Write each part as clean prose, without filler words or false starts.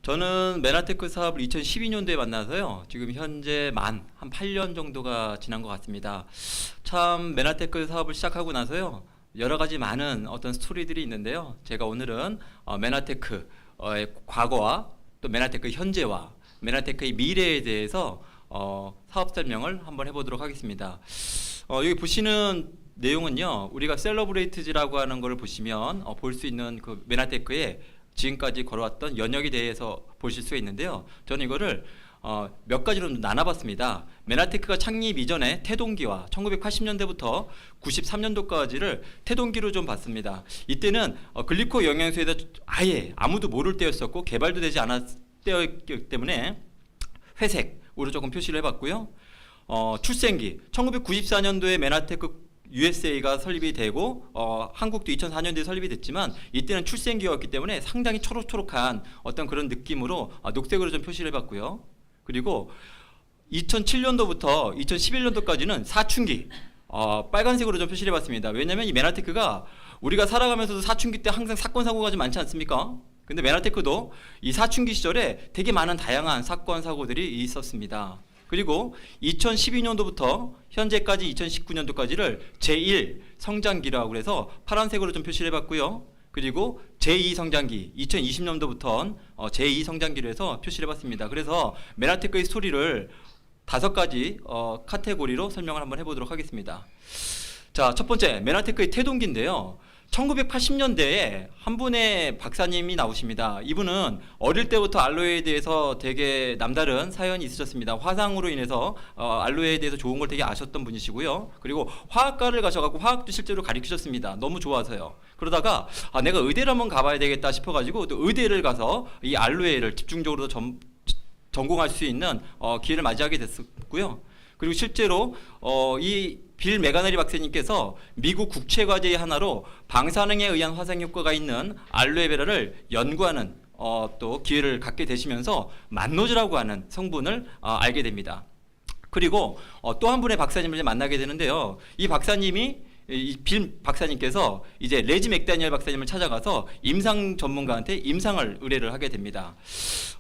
저는 메나테크 사업을 2012년도에 만나서요. 지금 현재 한 8년 정도가 지난 것 같습니다. 참 메나테크 사업을 시작하고 나서요. 여러 가지 많은 어떤 스토리들이 있는데요. 제가 오늘은 메나테크의 과거와 또 메나테크 현재와 메나테크의 미래에 대해서 사업 설명을 한번 해보도록 하겠습니다. 여기 보시는 내용은요. 우리가 셀러브레이트즈라고 하는 것을 보시면 볼 수 있는 그 메나테크의 지금까지 걸어왔던 연역에 대해서 보실 수가 있는데요. 저는 이거를 몇 가지로 나눠봤습니다. 메나테크가 창립 이전에 태동기와 1980년대부터 93년도까지를 태동기로 좀 봤습니다. 이때는 글리코 영양소에 대해 아예 아무도 모를 때였었고 개발도 되지 않았을 때였기 때문에 회색으로 조금 표시를 해봤고요. 출생기 1994년도에 메나테크 USA가 설립이 되고 한국도 2004년도에 설립이 됐지만 이때는 출생기였기 때문에 상당히 초록초록한 어떤 그런 느낌으로 녹색으로 좀 표시를 해봤고요. 그리고 2007년도부터 2011년도까지는 사춘기 빨간색으로 좀 표시를 해봤습니다. 왜냐하면 이 메나테크가 우리가 살아가면서도 사춘기 때 항상 사건 사고가 좀 많지 않습니까? 근데 메나테크도 이 사춘기 시절에 되게 많은 다양한 사건 사고들이 있었습니다. 그리고 2012년도부터 현재까지 2019년도까지를 제1 성장기라고 해서 파란색으로 좀 표시를 해봤고요. 그리고 제2 성장기 2020년도부터는 제2 성장기로 해서 표시를 해봤습니다. 그래서 메나테크의 스토리를 5가지 카테고리로 설명을 한번 해보도록 하겠습니다. 자, 첫 번째 메나테크의 태동기인데요. 1980년대에 한 분의 박사님이 나오십니다. 이분은 어릴 때부터 알로에에 대해서 되게 남다른 사연이 있으셨습니다. 화상으로 인해서 알로에에 대해서 좋은 걸 되게 아셨던 분이시고요. 그리고 화학과를 가셔가지고 화학도 실제로 가르치셨습니다. 너무 좋아서요. 그러다가 내가 의대를 한번 가봐야 되겠다 싶어가지고 또 의대를 가서 이 알로에를 집중적으로 전공할 수 있는 기회를 맞이하게 됐었고요. 그리고 실제로 이 빌 메가너리 박사님께서 미국 국제과제의 하나로 방사능에 의한 화상 효과가 있는 알로에베라를 연구하는 또 기회를 갖게 되시면서 만노즈라고 하는 성분을 알게 됩니다. 그리고 또 한 분의 박사님을 만나게 되는데요. 이 박사님이 이 빌 박사님께서 이제 레지 맥다니엘 박사님을 찾아가서 임상 전문가한테 임상을 의뢰를 하게 됩니다.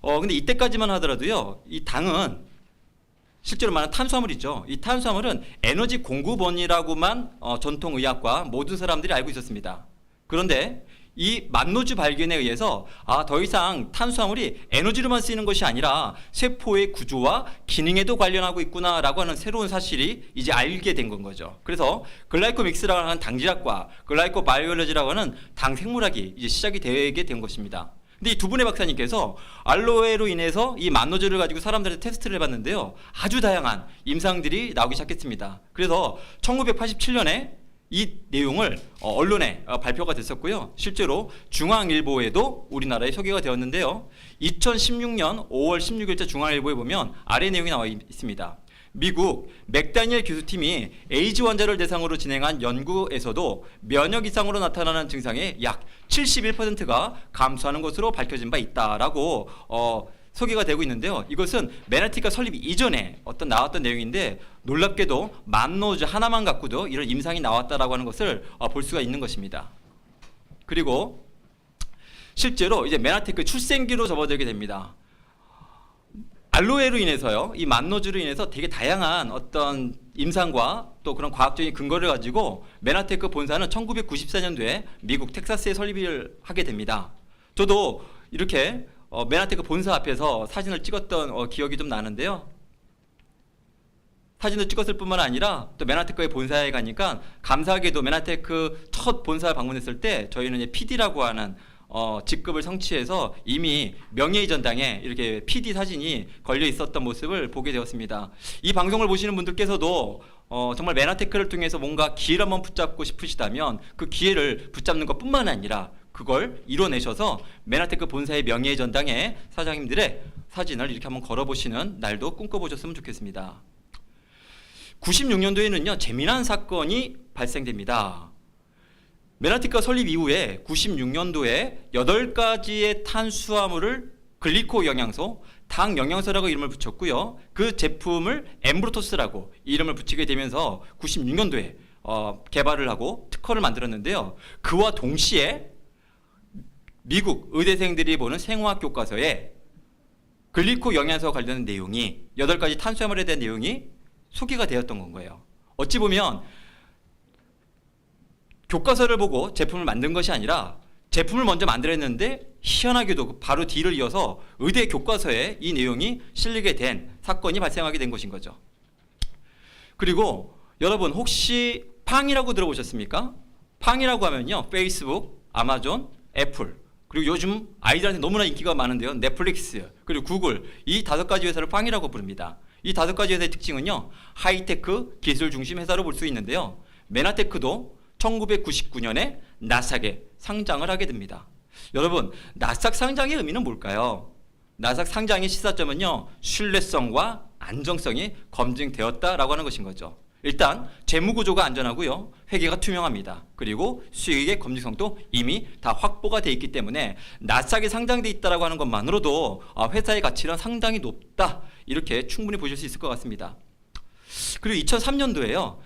근데 이때까지만 하더라도요. 이 당은 실제로 말하는 탄수화물이죠. 이 탄수화물은 에너지 공급원이라고만 전통의학과 모든 사람들이 알고 있었습니다. 그런데 이 만노즈 발견에 의해서 더 이상 탄수화물이 에너지로만 쓰이는 것이 아니라 세포의 구조와 기능에도 관련하고 있구나라고 하는 새로운 사실이 이제 알게 된 건 거죠. 그래서 글라이코믹스라고 하는 당질학과 글라이코바이올로지라고 하는 당생물학이 이제 시작이 되게 된 것입니다. 근데 이 두 분의 박사님께서 알로에로 인해서 이 만노즈를 가지고 사람들한테 테스트를 해봤는데요. 아주 다양한 임상들이 나오기 시작했습니다. 그래서 1987년에 이 내용을 언론에 발표가 됐었고요. 실제로 중앙일보에도 우리나라에 소개가 되었는데요. 2016년 5월 16일자 중앙일보에 보면 아래 내용이 나와 있습니다. 미국 맥다니엘 교수팀이 에이즈 환자를 대상으로 진행한 연구에서도 면역 이상으로 나타나는 증상의 약 71%가 감소하는 것으로 밝혀진 바 있다라고 소개가 되고 있는데요. 이것은 메나테크가 설립 이전에 나왔던 내용인데 놀랍게도 만노즈 하나만 갖고도 이런 임상이 나왔다라고 하는 것을 볼 수가 있는 것입니다. 그리고 실제로 이제 메나테크 출생기로 접어들게 됩니다. 알로에로 인해서요, 이 만노즈로 인해서 되게 다양한 어떤 임상과 또 그런 과학적인 근거를 가지고 메나테크 본사는 1994년도에 미국 텍사스에 설립을 하게 됩니다. 저도 이렇게 메나테크 본사 앞에서 사진을 찍었던 기억이 좀 나는데요. 사진을 찍었을 뿐만 아니라 또 메나테크의 본사에 가니까 감사하게도 메나테크 첫 본사 방문했을 때 저희는 PD라고 하는 직급을 성취해서 이미 명예의 전당에 이렇게 PD 사진이 걸려 있었던 모습을 보게 되었습니다. 이 방송을 보시는 분들께서도 정말 메나테크를 통해서 뭔가 기회를 한번 붙잡고 싶으시다면 그 기회를 붙잡는 것뿐만 아니라 그걸 이뤄내셔서 메나테크 본사의 명예의 전당에 사장님들의 사진을 이렇게 한번 걸어보시는 날도 꿈꿔보셨으면 좋겠습니다. 96년도에는요 재미난 사건이 발생됩니다. 메나테크가 설립 이후에 96년도에 8가지의 탄수화물을 글리코 영양소, 당 영양소라고 이름을 붙였고요. 그 제품을 엠브로토스라고 이름을 붙이게 되면서 96년도에 개발을 하고 특허를 만들었는데요. 그와 동시에 미국 의대생들이 보는 생화학 교과서에 글리코 영양소와 관련된 내용이 8가지 탄수화물에 대한 내용이 소개가 되었던 건 거예요. 어찌 보면 교과서를 보고 제품을 만든 것이 아니라 제품을 먼저 만들었는데 희한하게도 바로 뒤를 이어서 의대 교과서에 이 내용이 실리게 된 사건이 발생하게 된 것인 거죠. 그리고 여러분 혹시 팡이라고 들어보셨습니까? 팡이라고 하면요, 페이스북, 아마존, 애플, 그리고 요즘 아이들한테 너무나 인기가 많은데요, 넷플릭스, 그리고 구글, 이 5가지 회사를 팡이라고 부릅니다. 이 5가지 회사의 특징은요, 하이테크 기술 중심 회사로 볼 수 있는데요, 메나테크도 1999년에 나스닥에 상장을 하게 됩니다. 여러분, 나스닥 상장의 의미는 뭘까요? 나스닥 상장의 시사점은요, 신뢰성과 안정성이 검증되었다라고 하는 것인 거죠. 일단 재무구조가 안전하고요, 회계가 투명합니다. 그리고 수익의 검증성도 이미 다 확보가 돼 있기 때문에 나스닥에 상장돼 있다라고 하는 것만으로도 회사의 가치는 상당히 높다, 이렇게 충분히 보실 수 있을 것 같습니다. 그리고 2003년도에요,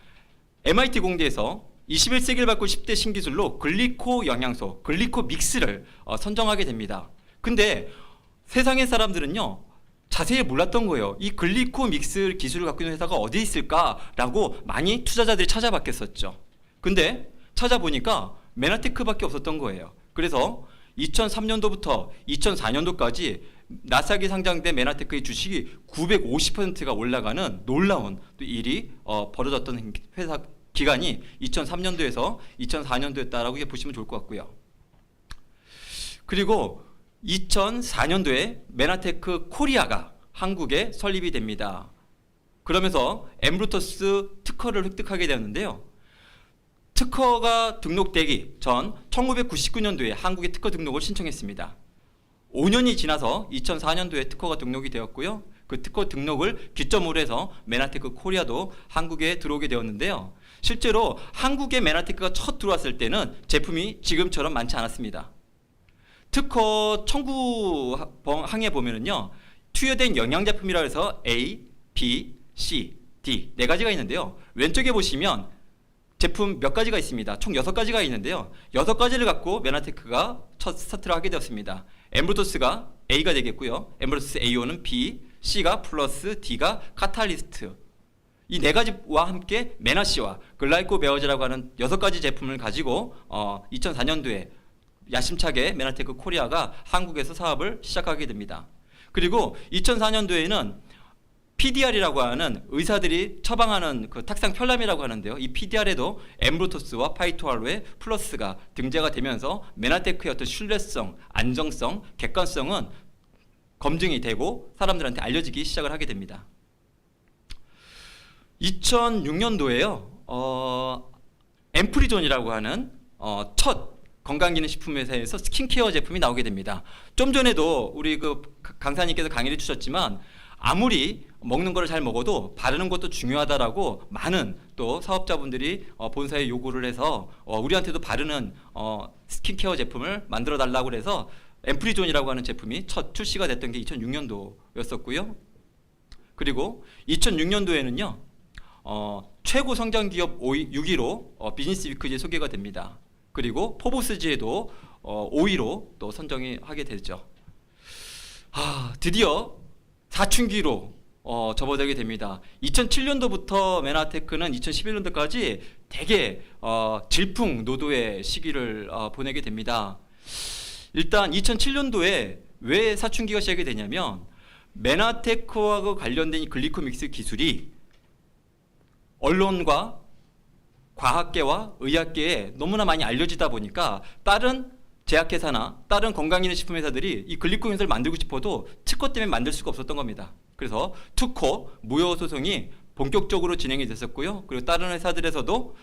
MIT 공대에서 21세기를 바꿀 10대 신기술로 글리코 영양소, 글리코 믹스를 선정하게 됩니다. 근데 세상의 사람들은요, 자세히 몰랐던 거예요. 이 글리코 믹스 기술을 갖고 있는 회사가 어디에 있을까라고 많이 투자자들이 찾아봤겠었죠. 근데 찾아보니까 메나테크밖에 없었던 거예요. 그래서 2003년도부터 2004년도까지 나스닥에 상장된 메나테크의 주식이 950%가 올라가는 놀라운 또 일이 벌어졌던 회사 기간이 2003년도에서 2004년도였다라고 보시면 좋을 것 같고요. 그리고 2004년도에 메나테크 코리아가 한국에 설립이 됩니다. 그러면서 엠루터스 특허를 획득하게 되었는데요, 특허가 등록되기 전 1999년도에 한국에 특허 등록을 신청했습니다. 5년이 지나서 2004년도에 특허가 등록이 되었고요, 그 특허 등록을 기점으로 해서 메나테크 코리아도 한국에 들어오게 되었는데요, 실제로 한국에 메나테크가 첫 들어왔을 때는 제품이 지금처럼 많지 않았습니다. 특허 청구항에 보면은요, 투여된 영양제품이라 해서 A, B, C, D 4가지가 있는데요, 왼쪽에 보시면 제품 몇 가지가 있습니다. 총 6가지가 있는데요, 6가지를 갖고 메나테크가 첫 스타트를 하게 되었습니다. 엠브루토스가 A가 되겠고요, 엠브루토스 AO는 B, C가 플러스, D가 카탈리스트, 이 4가지와 함께 메나시와 글라이코베어즈라고 하는 6가지 제품을 가지고 2004년도에 야심차게 메나테크 코리아가 한국에서 사업을 시작하게 됩니다. 그리고 2004년도에는 PDR이라고 하는 의사들이 처방하는 그 탁상 편람이라고 하는데요, 이 PDR에도 엠브루토스와 파이토알로의 플러스가 등재가 되면서 메나테크의 어떤 신뢰성, 안정성, 객관성은 검증이 되고 사람들한테 알려지기 시작을 하게 됩니다. 2006년도에요, 엠프리존이라고 하는 첫 건강기능식품회사에서 스킨케어 제품이 나오게 됩니다. 좀 전에도 우리 그 강사님께서 강의를 주셨지만, 아무리 먹는 거를 잘 먹어도 바르는 것도 중요하다라고 많은 또 사업자분들이 본사에 요구를 해서 우리한테도 바르는 스킨케어 제품을 만들어 달라고 해서 엠프리존이라고 하는 제품이 첫 출시가 됐던 게 2006년도였었고요. 그리고 2006년도에는요, 최고 성장 기업 6위로 비즈니스 위크지에 소개가 됩니다. 그리고 포브스지에도 5위로 또 선정이 하게 되죠. 드디어 사춘기로 접어들게 됩니다. 2007년도부터 메나테크는 2011년도까지 되게 질풍노도의 시기를 보내게 됩니다. 일단 2007년도에 왜 사춘기가 시작이 되냐면, 메나테크와 관련된 이 글리코 믹스 기술이 언론과 과학계와 의학계에 너무나 많이 알려지다 보니까 다른 제약회사나 다른 건강기능식품 회사들이 이 글리코 믹스를 만들고 싶어도 특허 때문에 만들 수가 없었던 겁니다. 그래서 특허, 무효소송이 본격적으로 진행이 됐었고요. 그리고 다른 회사들에서도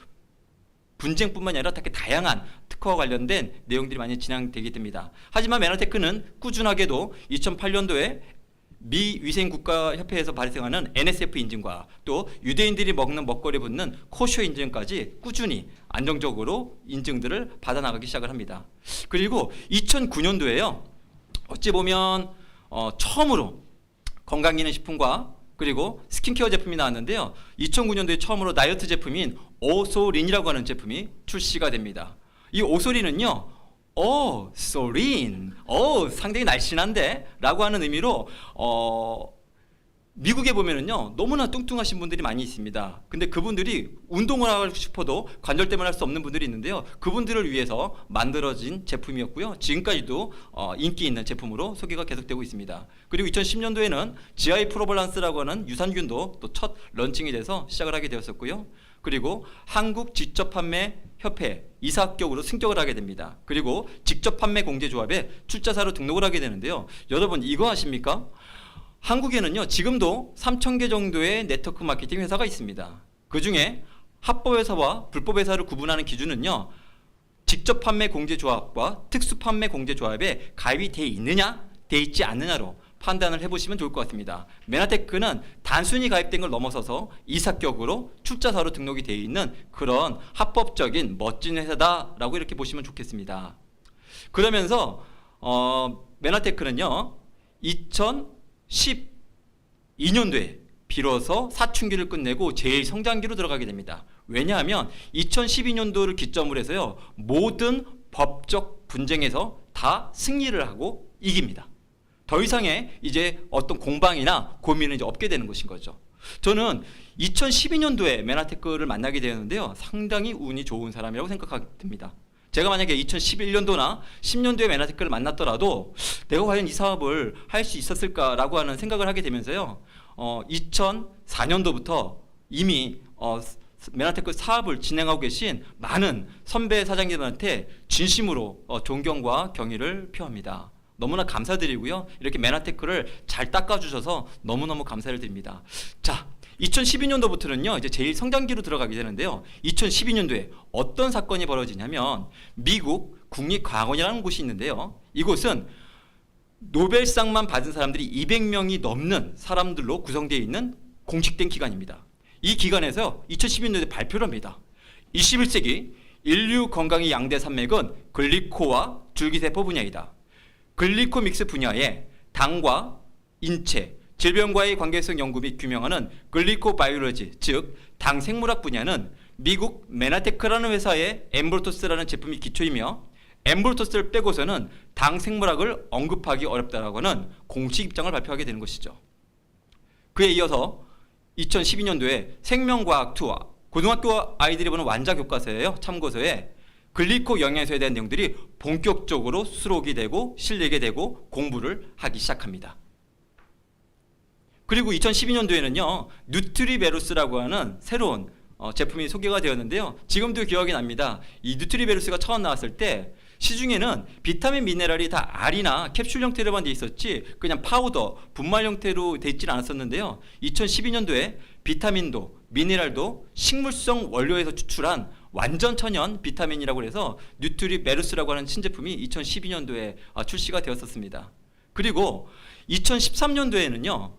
분쟁뿐만 아니라 되게 다양한 특허와 관련된 내용들이 많이 진행되게 됩니다. 하지만 메나테크는 꾸준하게도 2008년도에 미 위생국가협회에서 발생하는 NSF 인증과 또 유대인들이 먹는 먹거리에 붙는 코쇼 인증까지 꾸준히 안정적으로 인증들을 받아나가기 시작을 합니다. 그리고 2009년도에요, 어찌 보면 처음으로 건강기능식품과 그리고 스킨케어 제품이 나왔는데요, 2009년도에 처음으로 다이어트 제품인 오소린이라고 하는 제품이 출시가 됩니다. 이 오소린은요, 소린, 상당히 날씬한데? 라고 하는 의미로, 미국에 보면은요, 너무나 뚱뚱하신 분들이 많이 있습니다. 근데 그분들이 운동을 하고 싶어도 관절 때문에 할 수 없는 분들이 있는데요. 그분들을 위해서 만들어진 제품이었고요. 지금까지도 인기 있는 제품으로 소개가 계속되고 있습니다. 그리고 2010년도에는 GI 프로밸런스라고 하는 유산균도 또 첫 런칭이 돼서 시작을 하게 되었었고요. 그리고 한국 직접 판매 협회 이사 합격으로 승격을 하게 됩니다. 그리고 직접 판매 공제조합에 출자사로 등록을 하게 되는데요. 여러분 이거 아십니까? 한국에는요 지금도 3,000개 정도의 네트워크 마케팅 회사가 있습니다. 그 중에 합법 회사와 불법 회사를 구분하는 기준은요 직접 판매 공제조합과 특수 판매 공제조합에 가입이 돼 있느냐 돼 있지 않느냐로 판단을 해보시면 좋을 것 같습니다. 메나테크는 단순히 가입된 걸 넘어서서 이사격으로 출자사로 등록이 되어 있는 그런 합법적인 멋진 회사다라고 이렇게 보시면 좋겠습니다. 그러면서 메나테크는요 2012년도에 비로소 사춘기를 끝내고 제1성장기로 들어가게 됩니다. 왜냐하면 2012년도를 기점으로 해서요 모든 법적 분쟁에서 다 승리를 하고 이깁니다. 더 이상의 이제 어떤 공방이나 고민은 이제 없게 되는 것인 거죠. 저는 2012년도에 메나테크를 만나게 되었는데요 상당히 운이 좋은 사람이라고 생각하게 됩니다. 제가 만약에 2011년도나 10년도에 메나테크를 만났더라도 내가 과연 이 사업을 할 수 있었을까라고 하는 생각을 하게 되면서요 2004년도부터 이미 메나테크 사업을 진행하고 계신 많은 선배 사장님들한테 진심으로 존경과 경의를 표합니다. 너무나 감사드리고요. 이렇게 메나테크를 잘 닦아주셔서 너무너무 감사를 드립니다. 자, 2012년도부터는요, 이제 제1성장기로 들어가게 되는데요. 2012년도에 어떤 사건이 벌어지냐면, 미국 국립과학원이라는 곳이 있는데요. 이곳은 노벨상만 받은 사람들이 200명이 넘는 사람들로 구성되어 있는 공식된 기관입니다. 이 기관에서 2012년도에 발표를 합니다. 21세기 인류 건강의 양대 산맥은 글리코와 줄기세포 분야이다. 글리코 믹스 분야에 당과 인체, 질병과의 관계성 연구 및 규명하는 글리코 바이올로지, 즉 당 생물학 분야는 미국 메나테크라는 회사의 엠브로토스라는 제품이 기초이며 엠브로토스를 빼고서는 당 생물학을 언급하기 어렵다라고 하는 공식 입장을 발표하게 되는 것이죠. 그에 이어서 2012년도에 생명과학2 고등학교 아이들이 보는 완자 교과서예요. 참고서에 글리코 영양소에 대한 내용들이 본격적으로 수록이 되고 실리게 되고 공부를 하기 시작합니다. 그리고 2012년도에는요 누트리베루스라고 하는 새로운 제품이 소개가 되었는데요. 지금도 기억이 납니다. 이 누트리베루스가 처음 나왔을 때 시중에는 비타민 미네랄이 다 알이나 캡슐 형태로만 돼 있었지 그냥 파우더, 분말 형태로 돼 있지는 않았었는데요. 2012년도에 비타민도 미네랄도 식물성 원료에서 추출한 완전 천연 비타민이라고 해서 뉴트리베루스라고 하는 신제품이 2012년도에 출시가 되었었습니다. 그리고 2013년도에는요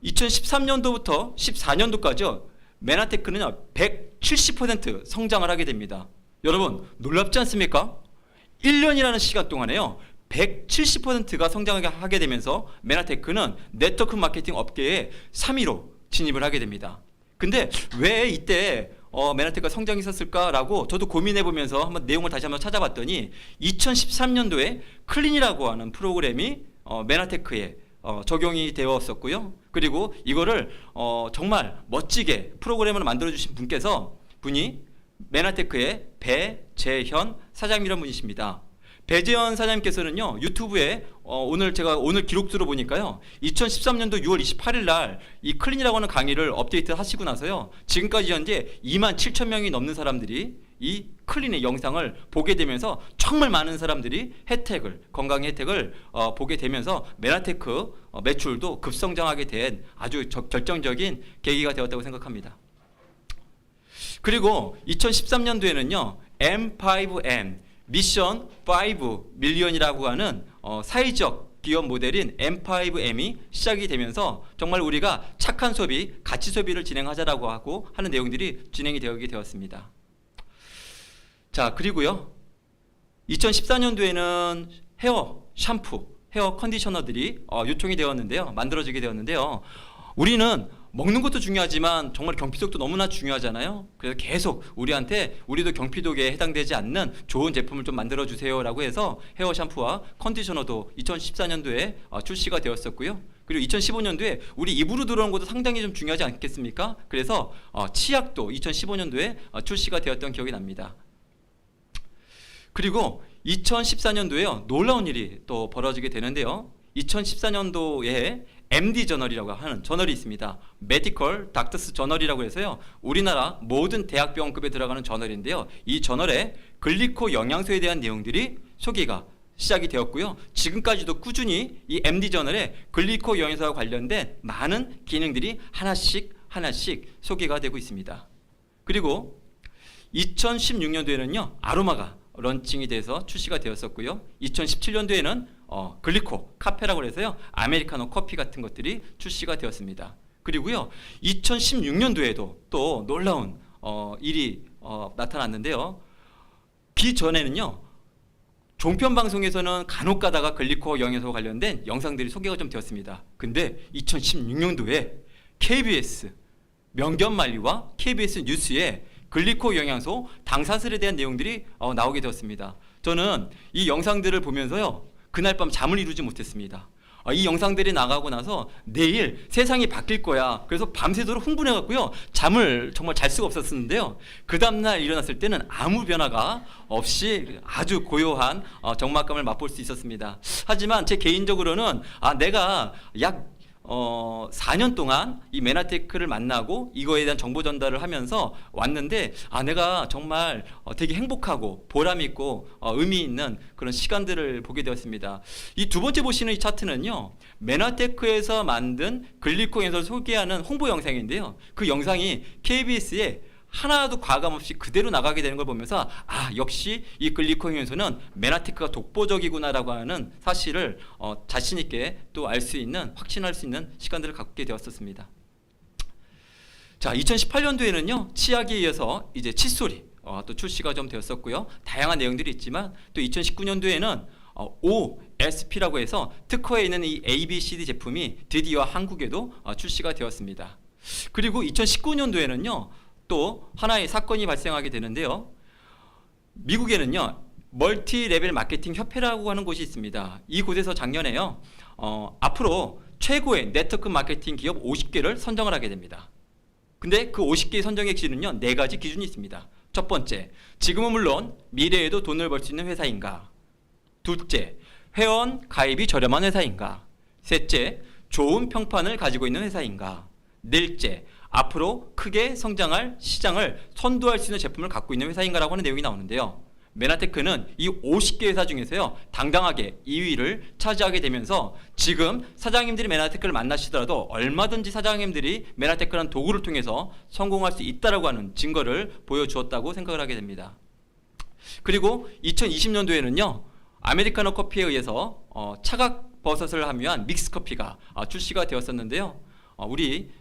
2013년도부터 14년도까지 메나테크는요 170% 성장을 하게 됩니다. 여러분 놀랍지 않습니까? 1년이라는 시간 동안에요 170%가 성장하게 되면서 메나테크는 네트워크 마케팅 업계의 3위로 진입을 하게 됩니다. 근데 왜 이때 메나테크가 성장이 있었을까라고 저도 고민해 보면서 한번 내용을 다시 한번 찾아봤더니 2013년도에 클린이라고 하는 프로그램이 메나테크에 적용이 되었었고요. 그리고 이거를 정말 멋지게 프로그램을 만들어 주신 분이 메나테크의 배재현 사장님이라는 분이십니다. 배재현 사장님께서는요 유튜브에 오늘 기록수로 보니까요 2013년도 6월 28일 날 이 클린이라고 하는 강의를 업데이트 하시고 나서요 지금까지 현재 27,000명이 넘는 사람들이 이 클린의 영상을 보게 되면서 정말 많은 사람들이 건강의 혜택을 보게 되면서 메나테크 매출도 급성장하게 된 아주 결정적인 계기가 되었다고 생각합니다. 그리고 2013년도에는요 M5M 미션 5 밀리언이라고 하는 사회적 기업 모델인 M5M이 시작이 되면서 정말 우리가 착한 소비, 가치 소비를 진행하자라고 하고 하는 내용들이 진행이 되게 되었습니다. 자, 그리고요 2014년도에는 헤어 샴푸, 헤어 컨디셔너들이 유통이 되었는데요. 만들어지게 되었는데요. 우리는 먹는 것도 중요하지만 정말 경피독도 너무나 중요하잖아요. 그래서 계속 우리한테 우리도 경피독에 해당되지 않는 좋은 제품을 좀 만들어 주세요라고 해서 헤어 샴푸와 컨디셔너도 2014년도에 출시가 되었었고요. 그리고 2015년도에 우리 입으로 들어오는 것도 상당히 좀 중요하지 않겠습니까? 그래서 치약도 2015년도에 출시가 되었던 기억이 납니다. 그리고 2014년도에요, 놀라운 일이 또 벌어지게 되는데요. 2014년도에 MD 저널이라고 하는 저널이 있습니다. 메디컬 닥터스 저널이라고 해서요, 우리나라 모든 대학병원급에 들어가는 저널인데요. 이 저널에 글리코 영양소에 대한 내용들이 소개가 시작이 되었고요. 지금까지도 꾸준히 이 MD 저널에 글리코 영양소와 관련된 많은 기능들이 하나씩 소개가 되고 있습니다. 그리고 2016년도에는요, 아로마가 런칭이 돼서 출시가 되었었고요. 2017년도에는 글리코 카페라고 해서요, 아메리카노 커피 같은 것들이 출시가 되었습니다. 그리고요, 2016년도에도 또 놀라운 일이 나타났는데요. 기전에는요, 종편 방송에서는 간혹 가다가 글리코 영양소와 관련된 영상들이 소개가 좀 되었습니다. 근데 2016년도에 KBS 명견말리와 KBS 뉴스에 글리코 영양소 당사슬에 대한 내용들이 나오게 되었습니다. 저는 이 영상들을 보면서요, 그날 밤 잠을 이루지 못했습니다. 이 영상들이 나가고 나서 내일 세상이 바뀔 거야. 그래서 밤새도록 흥분해갖고요, 잠을 정말 잘 수가 없었는데요. 그 다음날 일어났을 때는 아무 변화가 없이 아주 고요한 적막감을 맛볼 수 있었습니다. 하지만 제 개인적으로는 내가 약 4년 동안 이 메나테크를 만나고 이거에 대한 정보 전달을 하면서 왔는데, 내가 정말 되게 행복하고 보람 있고 의미 있는 그런 시간들을 보게 되었습니다. 이 두 번째 보시는 이 차트는요, 메나테크에서 만든 글리코 영양소를 소개하는 홍보 영상인데요. 그 영상이 KBS에 하나도 과감 없이 그대로 나가게 되는 걸 보면서 역시 이 글리코 영양소는 메나테크가 독보적이구나라고 하는 사실을 자신 있게 또 알 수 있는, 확신할 수 있는 시간들을 갖게 되었었습니다. 자, 2018년도에는요, 치약에 이어서 이제 칫솔이 또 출시가 좀 되었었고요. 다양한 내용들이 있지만 또 2019년도에는 OSP라고 해서 특허에 있는 이 ABCD 제품이 드디어 한국에도 출시가 되었습니다. 그리고 2019년도에는요, 또 하나의 사건이 발생하게 되는데요. 미국에는요, 멀티 레벨 마케팅 협회라고 하는 곳이 있습니다. 이 곳에서 작년에요, 앞으로 최고의 네트워크 마케팅 기업 50개를 선정을 하게 됩니다. 근데 그 50개의 선정의 기준은요, 4가지 기준이 있습니다. 첫 번째, 지금은 물론 미래에도 돈을 벌 수 있는 회사인가. 둘째, 회원 가입이 저렴한 회사인가. 셋째, 좋은 평판을 가지고 있는 회사인가. 넷째, 앞으로 크게 성장할 시장을 선도할 수 있는 제품을 갖고 있는 회사인가라고 하는 내용이 나오는데요. 메나테크는 이 50개 회사 중에서요, 당당하게 2위를 차지하게 되면서 지금 사장님들이 메나테크를 만나시더라도 얼마든지 사장님들이 메나테크라는 도구를 통해서 성공할 수 있다라고 하는 증거를 보여주었다고 생각을 하게 됩니다. 그리고 2020년도에는요, 아메리카노 커피에 의해서 차각버섯을 함유한 믹스커피가 출시가 되었었는데요. 우리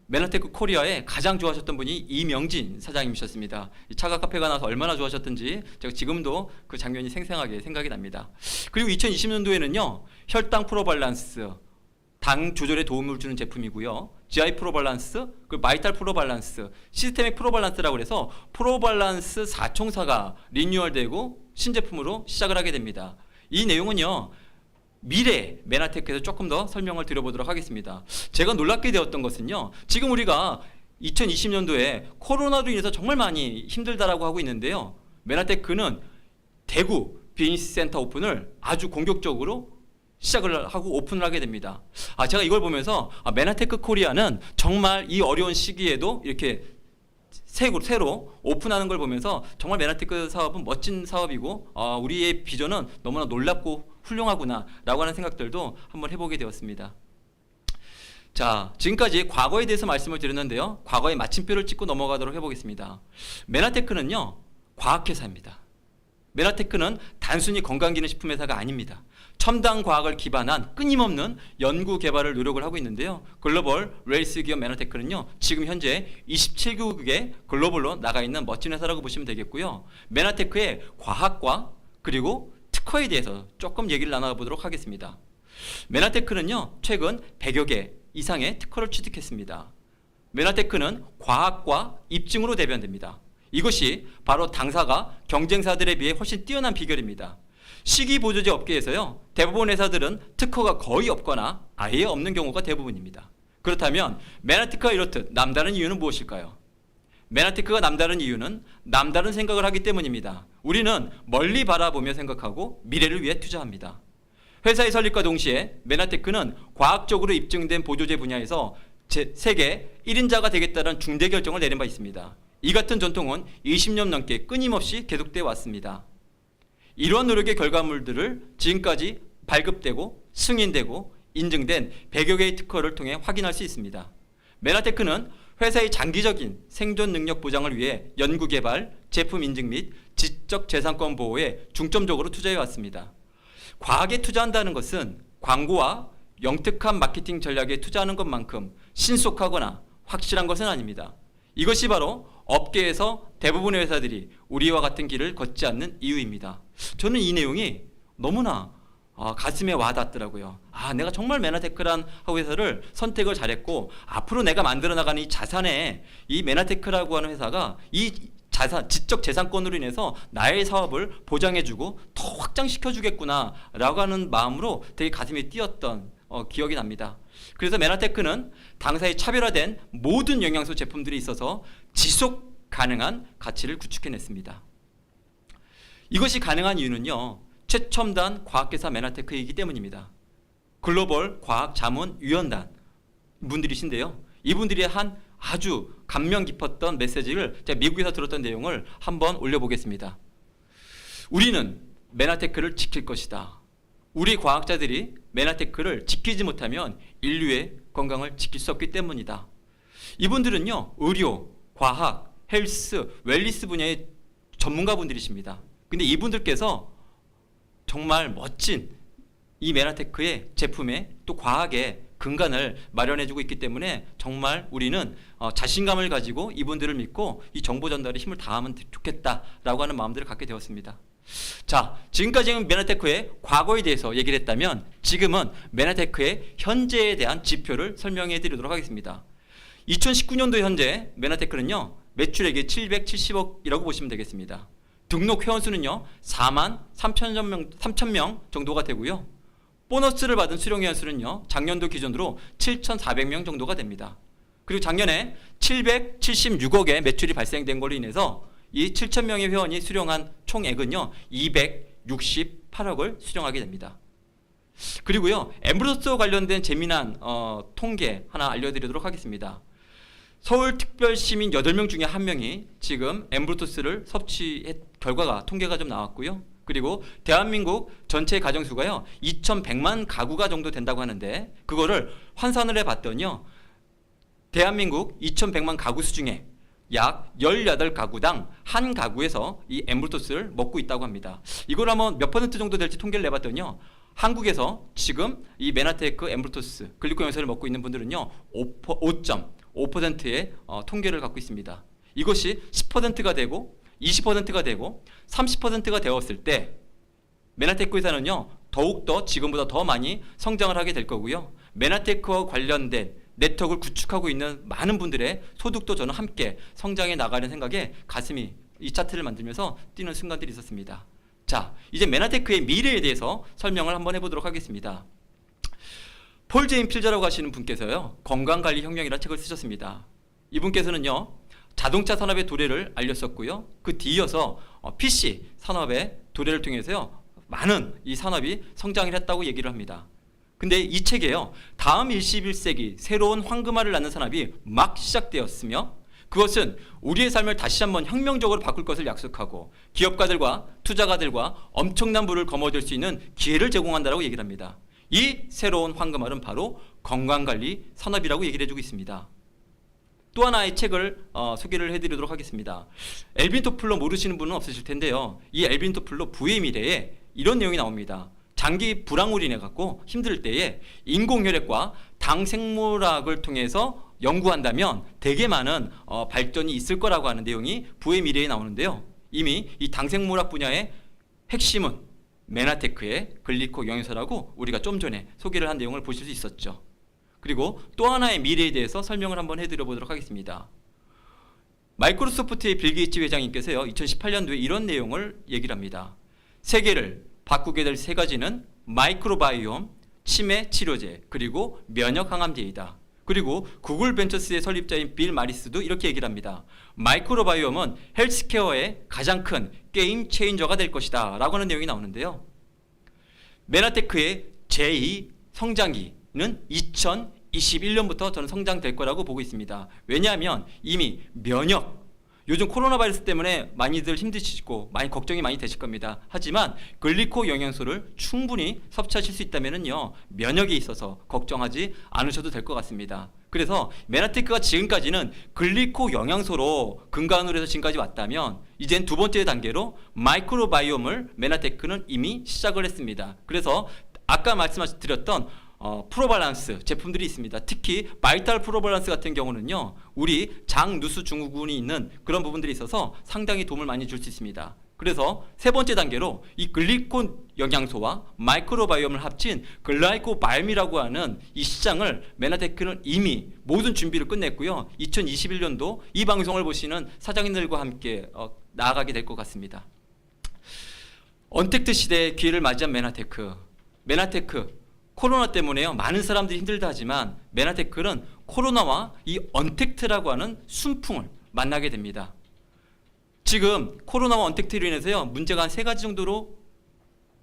메나테크 코리아에 가장 좋아하셨던 분이 이명진 사장님이셨습니다. 이 차가 카페가 나서 얼마나 좋아하셨던지 제가 지금도 그 장면이 생생하게 생각이 납니다. 그리고 2020년도에는요, 혈당 프로밸런스, 당 조절에 도움을 주는 제품이고요. GI 프로밸런스, 그리고 바이탈 프로밸런스, 시스테믹 프로밸런스라고 해서 프로밸런스 4총사가 리뉴얼되고 신제품으로 시작을 하게 됩니다. 이 내용은요, 미래 메나테크에서 조금 더 설명을 드려보도록 하겠습니다. 제가 놀랍게 되었던 것은요, 지금 우리가 2020년도에 코로나로 인해서 정말 많이 힘들다라고 하고 있는데요, 메나테크는 대구 비즈니스 센터 오픈을 아주 공격적으로 시작을 하고 오픈을 하게 됩니다. 제가 이걸 보면서 메나테크 코리아는 정말 이 어려운 시기에도 이렇게 새로 오픈하는 걸 보면서 정말 메나테크 사업은 멋진 사업이고 우리의 비전은 너무나 놀랍고 훌륭하구나 라고 하는 생각들도 한번 해보게 되었습니다. 자, 지금까지 과거에 대해서 말씀을 드렸는데요, 과거에 마침표를 찍고 넘어가도록 해보겠습니다. 메나테크는요, 과학회사입니다. 메나테크는 단순히 건강기능식품 회사가 아닙니다. 첨단 과학을 기반한 끊임없는 연구 개발을 노력을 하고 있는데요, 글로벌 레이스 기업 메나테크는요, 지금 현재 27개국에 글로벌로 나가 있는 멋진 회사라고 보시면 되겠고요. 메나테크의 과학과 그리고 특허에 대해서 조금 얘기를 나눠보도록 하겠습니다. 메나테크는요, 최근 100여 개 이상의 특허를 취득했습니다. 메나테크는 과학과 입증으로 대변됩니다. 이것이 바로 당사가 경쟁사들에 비해 훨씬 뛰어난 비결입니다. 식이보조제 업계에서요, 대부분 회사들은 특허가 거의 없거나 아예 없는 경우가 대부분입니다. 그렇다면 메나테크가 이렇듯 남다른 이유는 무엇일까요? 메나테크가 남다른 이유는 남다른 생각을 하기 때문입니다. 우리는 멀리 바라보며 생각하고 미래를 위해 투자합니다. 회사의 설립과 동시에 메나테크는 과학적으로 입증된 보조제 분야에서 세계 1인자가 되겠다는 중대 결정을 내린 바 있습니다. 이 같은 전통은 20년 넘게 끊임없이 계속되어 왔습니다. 이러한 노력의 결과물들을 지금까지 발급되고 승인되고 인증된 100여 개의 특허를 통해 확인할 수 있습니다. 메나테크는 회사의 장기적인 생존 능력 보장을 위해 연구개발, 제품 인증 및 지적재산권 보호에 중점적으로 투자해 왔습니다. 과학에 투자한다는 것은 광고와 영특한 마케팅 전략에 투자하는 것만큼 신속하거나 확실한 것은 아닙니다. 이것이 바로 업계에서 대부분의 회사들이 우리와 같은 길을 걷지 않는 이유입니다. 저는 이 내용이 너무나 가슴에 와닿더라고요. 내가 정말 메나테크란 회사를 선택을 잘했고 앞으로 내가 만들어 나가는 이 자산에 이 메나테크라고 하는 회사가 이 지적 재산권으로 인해서 나의 사업을 보장해주고 더 확장시켜주겠구나라고 하는 마음으로 되게 가슴이 뛰었던 기억이 납니다. 그래서 메나테크는 당사의 차별화된 모든 영양소 제품들이 있어서 지속 가능한 가치를 구축해냈습니다. 이것이 가능한 이유는요, 최첨단 과학회사 메나테크이기 때문입니다. 글로벌 과학자문위원단 분들이신데요, 이분들이 한 아주 감명 깊었던 메시지를 제가 미국에서 들었던 내용을 한번 올려보겠습니다. 우리는 메나테크를 지킬 것이다. 우리 과학자들이 메나테크를 지키지 못하면 인류의 건강을 지킬 수 없기 때문이다. 이분들은요, 의료, 과학, 헬스, 웰리스 분야의 전문가분들이십니다. 근데 이분들께서 정말 멋진 이 메나테크의 제품에 또 과학의 근간을 마련해주고 있기 때문에 정말 우리는 자신감을 가지고 이분들을 믿고 이 정보 전달에 힘을 다하면 좋겠다라고 하는 마음들을 갖게 되었습니다. 자, 지금까지는 메나테크의 과거에 대해서 얘기를 했다면 지금은 메나테크의 현재에 대한 지표를 설명해 드리도록 하겠습니다. 2019년도 현재 메나테크는요, 매출액이 770억이라고 보시면 되겠습니다. 등록 회원수는요 4만 3천 명 정도가 되고요. 보너스를 받은 수령 회원수는요 작년도 기준으로 7,400명 정도가 됩니다. 그리고 작년에 776억의 매출이 발생된 걸로 인해서 이 7,000명의 회원이 수령한 총액은요 268억을 수령하게 됩니다. 그리고요 엠브로스와 관련된 재미난 통계 하나 알려드리도록 하겠습니다. 서울특별시민 8명 중에 1명이 지금 엠브로토스를 섭취한 결과가 통계가 좀 나왔고요. 그리고 대한민국 전체 가정수가요 2,100만 가구가 정도 된다고 하는데 그거를 환산을 해봤더니요 대한민국 2,100만 가구 수 중에 약 18가구당 한 가구에서 이 엠브로토스를 먹고 있다고 합니다. 이걸 한번 몇 퍼센트 정도 될지 통계를 내봤더니요 한국에서 지금 이 메나테크 엠브로토스 글리코겐 영양소를 먹고 있는 분들은요 5.5%의 통계를 갖고 있습니다. 이것이 10%가 되고 20%가 되고 30%가 되었을 때 메나테크 회사는요 더욱더 지금보다 더 많이 성장을 하게 될 거고요. 메나테크와 관련된 네트워크를 구축하고 있는 많은 분들의 소득도 저는 함께 성장해 나가는 생각에 가슴이 이 차트를 만들면서 뛰는 순간들이 있었습니다. 자, 이제 메나테크의 미래에 대해서 설명을 한번 해보도록 하겠습니다. 폴 제인 필저라고 하시는 분께서요 건강관리 혁명이라는 책을 쓰셨습니다. 이분께서는요 자동차 산업의 도래를 알렸었고요. 그 뒤이어서 PC 산업의 도래를 통해서요 많은 이 산업이 성장을 했다고 얘기를 합니다. 근데 이 책에요 다음 21세기 새로운 황금알을 낳는 산업이 막 시작되었으며 그것은 우리의 삶을 다시 한번 혁명적으로 바꿀 것을 약속하고 기업가들과 투자가들과 엄청난 부를 거머쥘 수 있는 기회를 제공한다고 얘기를 합니다. 이 새로운 황금알은 바로 건강관리 산업이라고 얘기를 해주고 있습니다. 또 하나의 책을 소개를 해드리도록 하겠습니다. 엘빈 토플러 모르시는 분은 없으실 텐데요. 이 엘빈 토플러 부의 미래에 이런 내용이 나옵니다. 장기 불황으로 인해 갖고 힘들 때에 인공혈액과 당생물학을 통해서 연구한다면 되게 많은 발전이 있을 거라고 하는 내용이 부의 미래에 나오는데요. 이미 이 당생물학 분야의 핵심은 메나테크의 글리코 영양소라고 우리가 좀 전에 소개를 한 내용을 보실 수 있었죠. 그리고 또 하나의 미래에 대해서 설명을 한번 해드려 보도록 하겠습니다. 마이크로소프트의 빌 게이츠 회장님께서요 2018년도에 이런 내용을 얘기를 합니다. 세계를 바꾸게 될 세 가지는 마이크로바이옴, 치매 치료제, 그리고 면역 항암제이다. 그리고 구글 벤처스의 설립자인 빌 마리스도 이렇게 얘기를 합니다. 마이크로바이옴은 헬스케어의 가장 큰 게임 체인저가 될 것이다 라고 하는 내용이 나오는데요. 메나테크의 제2 성장기는 2021년부터 저는 성장될 거라고 보고 있습니다. 왜냐하면 이미 면역, 요즘 코로나 바이러스 때문에 많이들 힘드시고 많이 걱정이 많이 되실 겁니다. 하지만 글리코 영양소를 충분히 섭취하실 수 있다면요 면역에 있어서 걱정하지 않으셔도 될 것 같습니다. 그래서 메나테크가 지금까지는 글리코 영양소로 근간으로 해서 지금까지 왔다면 이젠 두 번째 단계로 마이크로바이옴을 메나테크는 이미 시작을 했습니다. 그래서 아까 말씀드렸던 프로발란스 제품들이 있습니다. 특히 바이탈 프로발란스 같은 경우는요 우리 장 누수 증후군이 있는 그런 부분들이 있어서 상당히 도움을 많이 줄 수 있습니다. 그래서 세 번째 단계로 이 글리콘 영양소와 마이크로바이옴을 합친 글라이코바이옴이라고 하는 이 시장을 메나테크는 이미 모든 준비를 끝냈고요 2021년도 이 방송을 보시는 사장님들과 함께 나아가게 될 것 같습니다. 언택트 시대의 기회를 맞이한 메나테크 코로나 때문에요 많은 사람들이 힘들다 하지만 메나테크는 코로나와 이 언택트라고 하는 순풍을 만나게 됩니다. 지금 코로나와 언택트로 인해서요 문제가 한 세 가지 정도로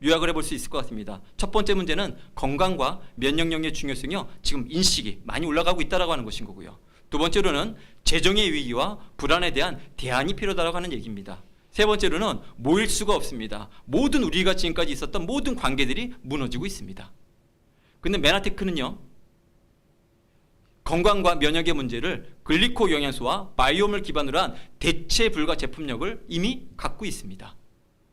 요약을 해볼 수 있을 것 같습니다. 첫 번째 문제는 건강과 면역력의 중요성이요 지금 인식이 많이 올라가고 있다라고 하는 것인 거고요. 두 번째로는 재정의 위기와 불안에 대한 대안이 필요하다고 하는 얘기입니다. 세 번째로는 모일 수가 없습니다. 모든 우리가 지금까지 있었던 모든 관계들이 무너지고 있습니다. 근데 메나테크는요 건강과 면역의 문제를 글리코 영양소와 바이옴을 기반으로 한 대체 불가 제품력을 이미 갖고 있습니다.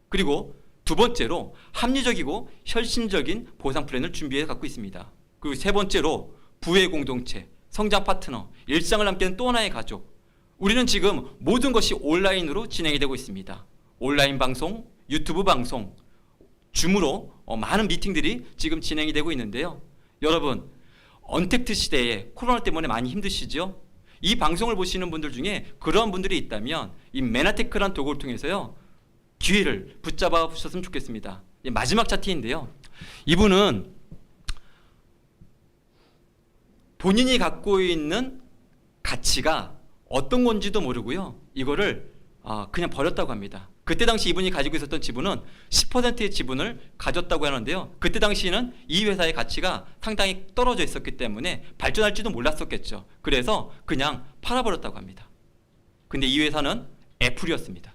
그리고 두 번째로 합리적이고 혈신적인 보상 플랜을 준비해 갖고 있습니다. 그리고 세 번째로 부의 공동체, 성장 파트너, 일상을 함께하는 또 하나의 가족. 우리는 지금 모든 것이 온라인으로 진행이 되고 있습니다. 온라인 방송, 유튜브 방송, 줌으로 많은 미팅들이 지금 진행이 되고 있는데요. 여러분 언택트 시대에 코로나 때문에 많이 힘드시죠? 이 방송을 보시는 분들 중에 그런 분들이 있다면 이 메나테크란 도구를 통해서요 기회를 붙잡아 보셨으면 좋겠습니다. 마지막 차트인데요. 이분은 본인이 갖고 있는 가치가 어떤 건지도 모르고요 이거를 그냥 버렸다고 합니다. 그때 당시 이분이 가지고 있었던 지분은 10%의 지분을 가졌다고 하는데요. 그때 당시에는 이 회사의 가치가 상당히 떨어져 있었기 때문에 발전할지도 몰랐었겠죠. 그래서 그냥 팔아버렸다고 합니다. 근데 이 회사는 애플이었습니다.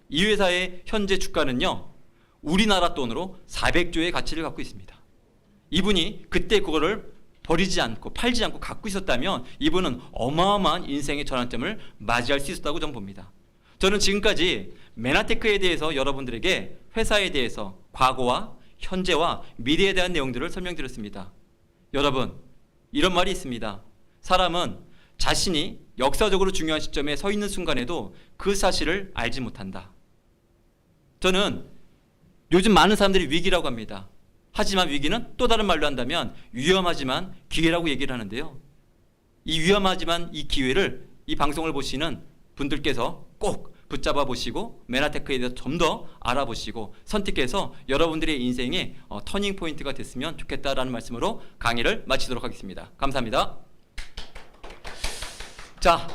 이 회사의 현재 주가는요 우리나라 돈으로 400조의 가치를 갖고 있습니다. 이분이 그때 그거를 버리지 않고 팔지 않고 갖고 있었다면 이분은 어마어마한 인생의 전환점을 맞이할 수 있었다고 저는 봅니다. 저는 지금까지 메나테크에 대해서 여러분들에게 회사에 대해서 과거와 현재와 미래에 대한 내용들을 설명드렸습니다. 여러분 이런 말이 있습니다. 사람은 자신이 역사적으로 중요한 시점에 서 있는 순간에도 그 사실을 알지 못한다. 저는 요즘 많은 사람들이 위기라고 합니다. 하지만 위기는 또 다른 말로 한다면 위험하지만 기회라고 얘기를 하는데요. 이 위험하지만 이 기회를 이 방송을 보시는 분들께서 꼭 붙잡아 보시고 메나테크에 대해서 좀 더 알아보시고 선택해서 여러분들의 인생의 터닝 포인트가 됐으면 좋겠다라는 말씀으로 강의를 마치도록 하겠습니다. 감사합니다. 자.